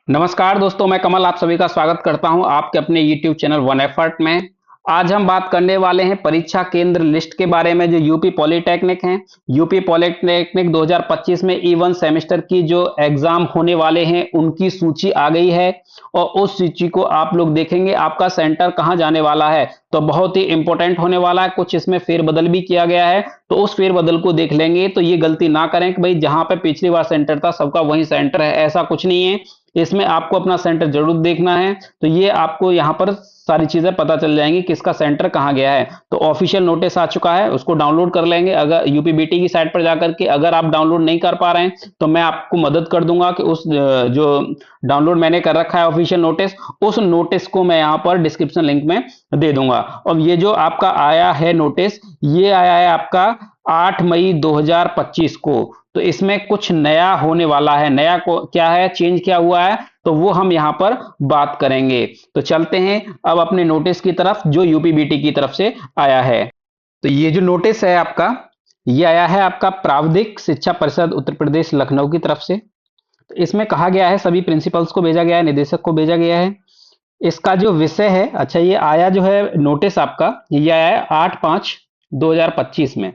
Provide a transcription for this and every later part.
नमस्कार दोस्तों, मैं कमल आप सभी का स्वागत करता हूं आपके अपने YouTube चैनल वन एफर्ट में। आज हम बात करने वाले हैं परीक्षा केंद्र लिस्ट के बारे में जो यूपी पॉलिटेक्निक हैं। यूपी पॉलिटेक्निक 2025 में E1 सेमेस्टर की जो एग्जाम होने वाले हैं उनकी सूची आ गई है और उस सूची को आप लोग देखेंगे आपका सेंटर कहां जाने वाला है। तो बहुत ही इंपॉर्टेंट होने वाला है, कुछ इसमें फेरबदल भी किया गया है, तो उस फेरबदल को देख लेंगे। तो ये गलती ना करें कि भाई जहां पे पिछली बार सेंटर था सबका वही सेंटर है, ऐसा कुछ नहीं है। इसमें आपको अपना सेंटर जरूर देखना है। तो ये आपको यहाँ पर सारी चीजें पता चल जाएंगी किसका सेंटर कहाँ गया है। तो ऑफिशियल नोटिस आ चुका है, उसको डाउनलोड कर लेंगे अगर यूपीबीटी की साइट पर जाकर के। अगर आप डाउनलोड नहीं कर पा रहे हैं तो मैं आपको मदद कर दूंगा कि उस जो डाउनलोड मैंने कर रखा है ऑफिशियल नोटिस, उस नोटिस को मैं यहाँ पर डिस्क्रिप्शन लिंक में दे दूंगा। और ये जो आपका आया है नोटिस, ये आया है आपका 8 मई 2025 को। तो इसमें कुछ नया होने वाला है। नया को क्या है, चेंज क्या हुआ है, तो वो हम यहां पर बात करेंगे। तो चलते हैं अब अपने नोटिस की तरफ जो यूपीबीटी की तरफ से आया है। तो ये जो नोटिस है आपका, ये आया है आपका प्राविधिक शिक्षा परिषद उत्तर प्रदेश लखनऊ की तरफ से। तो इसमें कहा गया है सभी प्रिंसिपल्स को भेजा गया है, निदेशक को भेजा गया है। इसका जो विषय है, अच्छा ये आया जो है नोटिस आपका, ये आया है 8/5/2025 में।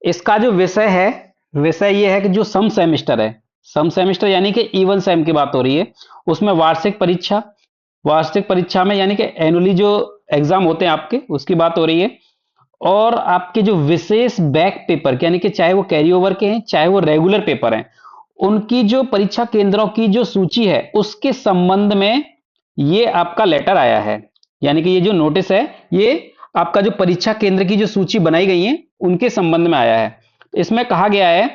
इसका जो विषय है, विषय ये है कि जो सम सेमेस्टर है, सम सेमेस्टर यानी कि E1 सेम की बात हो रही है, उसमें वार्षिक परीक्षा, वार्षिक परीक्षा में यानी कि एनुअली जो एग्जाम होते हैं आपके, उसकी बात हो रही है। और आपके जो विशेष बैक पेपर यानी कि चाहे वो कैरी ओवर के हैं चाहे वो रेगुलर पेपर हैं, उनकी जो परीक्षा केंद्रों की जो सूची है उसके संबंध में ये आपका लेटर आया है। यानी कि ये जो नोटिस है ये आपका जो परीक्षा केंद्र की जो सूची बनाई गई है उनके संबंध में आया है। इसमें कहा गया है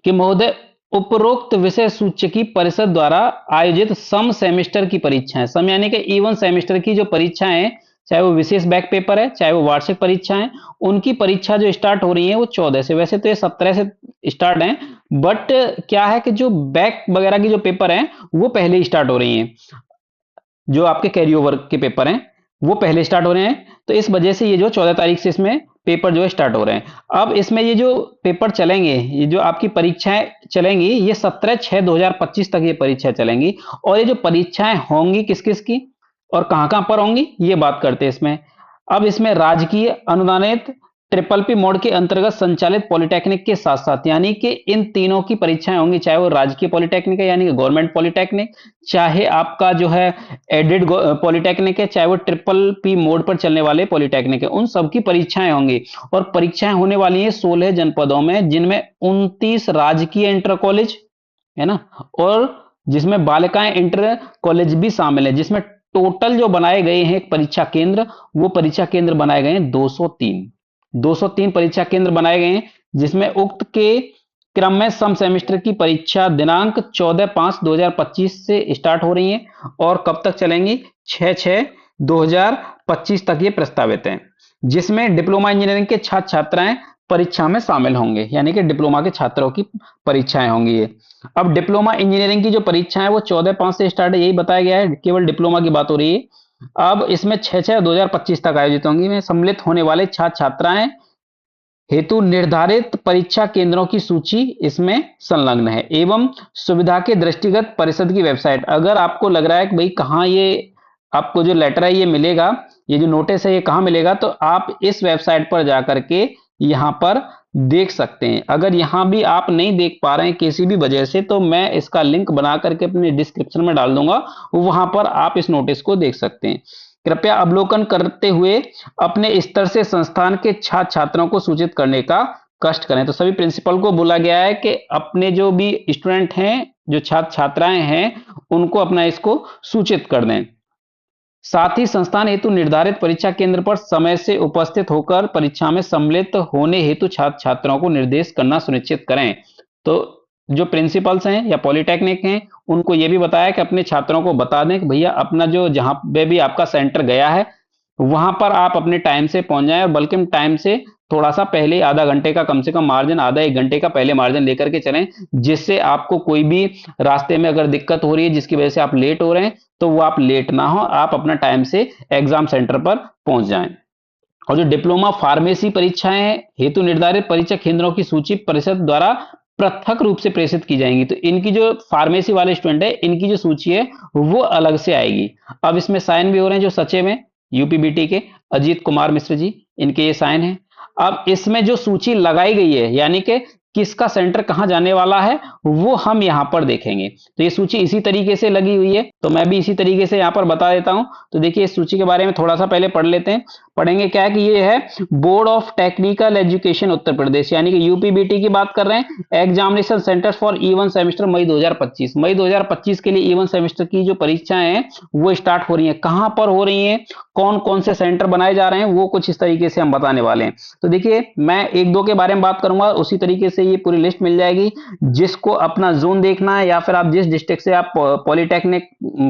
कि महोदय, उपरोक्त विषय सूचकी परिषद द्वारा आयोजित सम सेमेस्टर की परीक्षाएं, सम यानी कि E1 सेमेस्टर की जो परीक्षाएं, चाहे वो विशेष बैक पेपर है चाहे वो वार्षिक परीक्षाएं, उनकी परीक्षा जो स्टार्ट हो रही है वो 14 से, वैसे तो ये 17 से स्टार्ट है, बट क्या है कि जो बैक वगैरह की जो पेपर हैं वो पहले ही स्टार्ट हो रही हैं। जो आपके कैरी ओवर के पेपर हैं वो पहले स्टार्ट हो रहे हैं। तो इस वजह से ये जो 14 तारीख से इसमें पेपर जो है स्टार्ट हो रहे हैं। अब इसमें ये जो पेपर चलेंगे, ये जो आपकी परीक्षाएं चलेंगी, ये 17/6/2025 तक ये परीक्षाएं चलेंगी। और ये जो परीक्षाएं होंगी किस किस की और कहां कहां पर होंगी, ये बात करते हैं इसमें। अब इसमें राजकीय अनुदानित ट्रिपल पी मोड के अंतर्गत संचालित पॉलिटेक्निक के साथ साथ, यानी कि इन तीनों की परीक्षाएं होंगी, चाहे वो राजकीय पॉलिटेक्निक है यानी कि गवर्नमेंट पॉलिटेक्निक, चाहे आपका जो है एडेड पॉलिटेक्निक है, चाहे वो ट्रिपल पी मोड पर चलने वाले पॉलिटेक्निक है, उन सबकी परीक्षाएं होंगी। और परीक्षाएं होने वाली हैं 16 जनपदों में, जिनमें 29 राजकीय इंटर कॉलेज है ना, और जिसमें बालिकाएं इंटर कॉलेज भी शामिल है, जिसमें टोटल जो बनाए गए हैं परीक्षा केंद्र, वो परीक्षा केंद्र बनाए गए हैं 203। 203 परीक्षा केंद्र बनाए गए हैं, जिसमें उक्त के क्रम में सम सेमेस्टर की परीक्षा दिनांक 14/5/2025 से स्टार्ट हो रही है और कब तक चलेंगी, 6/6/2025 तक ये प्रस्तावित है। जिसमें डिप्लोमा इंजीनियरिंग के छात्र छात्राएं परीक्षा में शामिल होंगे, यानी कि डिप्लोमा के छात्रों की परीक्षाएं होंगी ये। अब डिप्लोमा इंजीनियरिंग की जो परीक्षा है वो 14/5 से स्टार्ट है, यही बताया गया है, केवल डिप्लोमा की बात हो रही है। अब इसमें 6/6/2025 तक आयोजित होंगी में सम्मिलित होने वाले छात्र छात्राएं हेतु निर्धारित परीक्षा केंद्रों की सूची इसमें संलग्न है। एवं सुविधा के दृष्टिगत परिषद की वेबसाइट, अगर आपको लग रहा है कि भाई कहाँ ये आपको जो लेटर है ये मिलेगा, ये जो नोटिस है ये कहाँ मिलेगा, तो आप इस वेबसाइट पर जाकर के यहाँ पर देख सकते हैं। अगर यहाँ भी आप नहीं देख पा रहे हैं किसी भी वजह से, तो मैं इसका लिंक बना करके अपने डिस्क्रिप्शन में डाल दूंगा, वहां पर आप इस नोटिस को देख सकते हैं। कृपया अवलोकन करते हुए अपने स्तर से संस्थान के छात्र छात्रों को सूचित करने का कष्ट करें। तो सभी प्रिंसिपल को बोला गया है कि अपने जो भी स्टूडेंट हैं, जो छात्र छात्राएं हैं, उनको अपना इसको सूचित कर दें। साथ ही संस्थान हेतु निर्धारित परीक्षा केंद्र पर समय से उपस्थित होकर परीक्षा में सम्मिलित होने हेतु छात्र छात्राओं को निर्देश करना सुनिश्चित करें। तो जो प्रिंसिपल्स हैं या पॉलिटेक्निक हैं, उनको ये भी बताया कि अपने छात्रों को बता दें कि भैया अपना जो जहां पे भी आपका सेंटर गया है वहां पर आप अपने टाइम से पहुंच जाएं, और बल्कि टाइम से थोड़ा सा पहले, आधा घंटे का कम से कम मार्जिन, आधा एक घंटे का पहले मार्जिन लेकर के चलें, जिससे आपको कोई भी रास्ते में अगर दिक्कत हो रही है जिसकी वजह से आप लेट हो रहे हैं, तो वो आप लेट ना हो, आप अपना टाइम से एग्जाम सेंटर पर पहुंच जाएं। और जो डिप्लोमा फार्मेसी परीक्षाएं हेतु निर्धारित परीक्षा केंद्रों की सूची परिषद द्वारा पृथक रूप से प्रेषित की जाएंगी। तो इनकी जो फार्मेसी वाले स्टूडेंट है, इनकी जो सूची है वो अलग से आएगी। अब इसमें साइन भी हो रहे हैं जो सचिव हैं यूपीबीटी के, अजीत कुमार मिश्र जी, इनके ये साइन है। अब इसमें जो सूची लगाई गई है, यानी कि किसका सेंटर कहां जाने वाला है, वो हम यहां पर देखेंगे। तो ये सूची इसी तरीके से लगी हुई है, तो मैं भी इसी तरीके से यहां पर बता देता हूं। तो देखिए इस सूची के बारे में थोड़ा सा पहले पढ़ लेते हैं। पढ़ेंगे क्या है कि ये है board of technical education Uttar Pradesh, यानी कि यूपीबीटी की बात कर रहे हैं। Examination centre for E1 semester मई 2025, मई 2025 के लिए E1 सेमेस्टर की जो परीक्षाएं हैं वो स्टार्ट हो रही हैं। कहां पर हो रही हैं, कौन कौन से सेंटर बनाए जा रहे हैं, वो कुछ इस तरीके से हम बताने वाले हैं। तो देखिए मैं एक दो के बारे में बात करूंगा, उसी तरीके से ये पूरी लिस्ट मिल जाएगी। जिसको अपना जोन देखना है, या फिर आप जिस डिस्ट्रिक्ट से आप पॉलिटेक्निक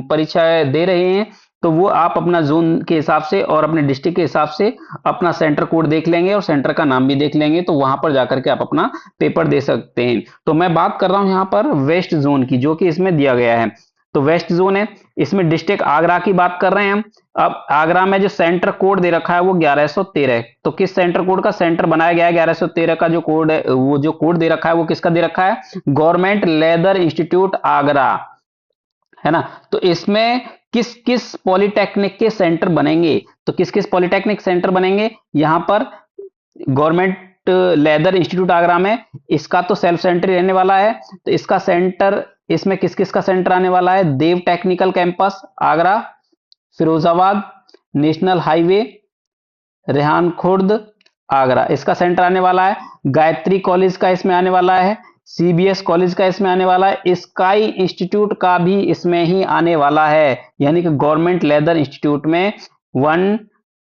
परीक्षा दे रहे हैं, तो वो आप अपना जोन के हिसाब से और अपने डिस्ट्रिक्ट के हिसाब से अपना सेंटर कोड देख लेंगे और सेंटर का नाम भी देख लेंगे, तो वहां पर जाकर के आप अपना पेपर दे सकते हैं। तो मैं बात कर रहा हूं यहां पर वेस्ट जोन की, जो कि इसमें दिया गया है। तो वेस्ट जोन है, इसमें डिस्ट्रिक्ट आगरा की बात कर रहे हैं हम। अब आगरा में जो सेंटर कोड दे रखा है वो 1113। तो किस सेंटर कोड का सेंटर बनाया गया है, 1113 का जो कोड है, वो जो कोड दे रखा है वो किसका दे रखा है, गवर्नमेंट लेदर इंस्टीट्यूट आगरा, है ना। तो इसमें किस किस पॉलिटेक्निक के सेंटर बनेंगे, तो किस किस पॉलिटेक्निक सेंटर बनेंगे यहां पर, गवर्नमेंट लेदर इंस्टीट्यूट आगरा में, इसका तो सेल्फ सेंटर रहने वाला है। तो इसका सेंटर, इसमें किस किस का सेंटर आने वाला है, Dev technical campus Agra, Firozabad, national highway, Rehan Khurd Agra, इसका सेंटर आने वाला है। गायत्री कॉलेज का इसमें आने वाला है, सीबीएस कॉलेज का इसमें आने वाला है, स्काई इंस्टीट्यूट का भी इसमें ही आने वाला है। यानी कि गवर्नमेंट लेदर इंस्टीट्यूट में 1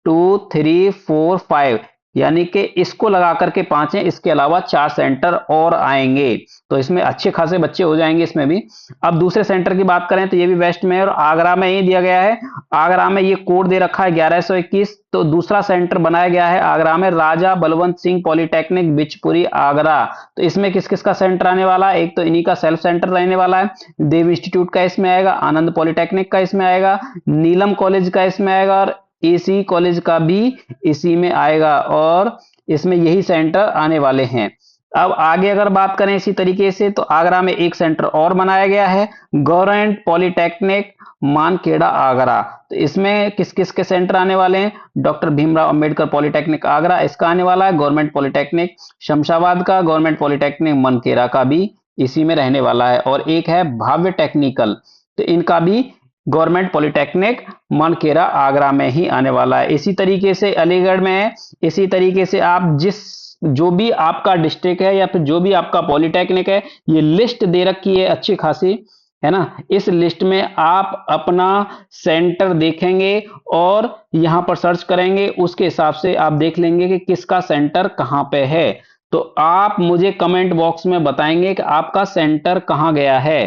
2 3 4 5, यानी कि इसको लगा करके 5 हैं, इसके अलावा 4 सेंटर और आएंगे। तो इसमें अच्छे खासे बच्चे हो जाएंगे इसमें भी। अब दूसरे सेंटर की बात करें तो ये भी वेस्ट में और आगरा में ही दिया गया है। आगरा में ये कोड दे रखा है 1121। तो दूसरा सेंटर बनाया गया है आगरा में, राजा बलवंत सिंह पॉलिटेक्निक बिचपुरी आगरा। तो इसमें किस किस का सेंटर आने वाला है, एक तो इन्हीं का सेल्फ सेंटर रहने वाला है, देव इंस्टीट्यूट का इसमें आएगा, आनंद पॉलिटेक्निक का इसमें आएगा, नीलम कॉलेज का इसमें आएगा, और एसी कॉलेज का भी इसी में आएगा, और इसमें यही सेंटर आने वाले हैं। अब आगे अगर बात करें इसी तरीके से, तो आगरा में एक सेंटर और बनाया गया है, गवर्नमेंट पॉलिटेक्निक मानखेड़ा आगरा। तो इसमें किस किस के सेंटर आने वाले हैं, डॉक्टर भीमराव अंबेडकर पॉलिटेक्निक आगरा इसका आने वाला है, गवर्नमेंट पॉलिटेक्निक शमशाबाद का, गवर्नमेंट पॉलिटेक्निक मनकेरा का भी इसी में रहने वाला है, और एक है भाव्य टेक्निकल, तो इनका भी गवर्नमेंट पॉलिटेक्निक मनकेरा आगरा में ही आने वाला है। इसी तरीके से अलीगढ़ में है। इसी तरीके से आप जो भी आपका डिस्ट्रिक्ट है या फिर जो भी आपका पॉलिटेक्निक है, ये लिस्ट दे रखी है अच्छी खासी, है ना। इस लिस्ट में आप अपना सेंटर देखेंगे और यहां पर सर्च करेंगे, उसके हिसाब से आप देख लेंगे कि किसका सेंटर कहां पे है। तो आप मुझे कमेंट बॉक्स में बताएंगे कि आपका सेंटर कहां गया है।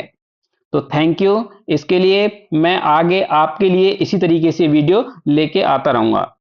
तो थैंक यू, इसके लिए मैं आगे आपके लिए इसी तरीके से वीडियो लेके आता रहूंगा।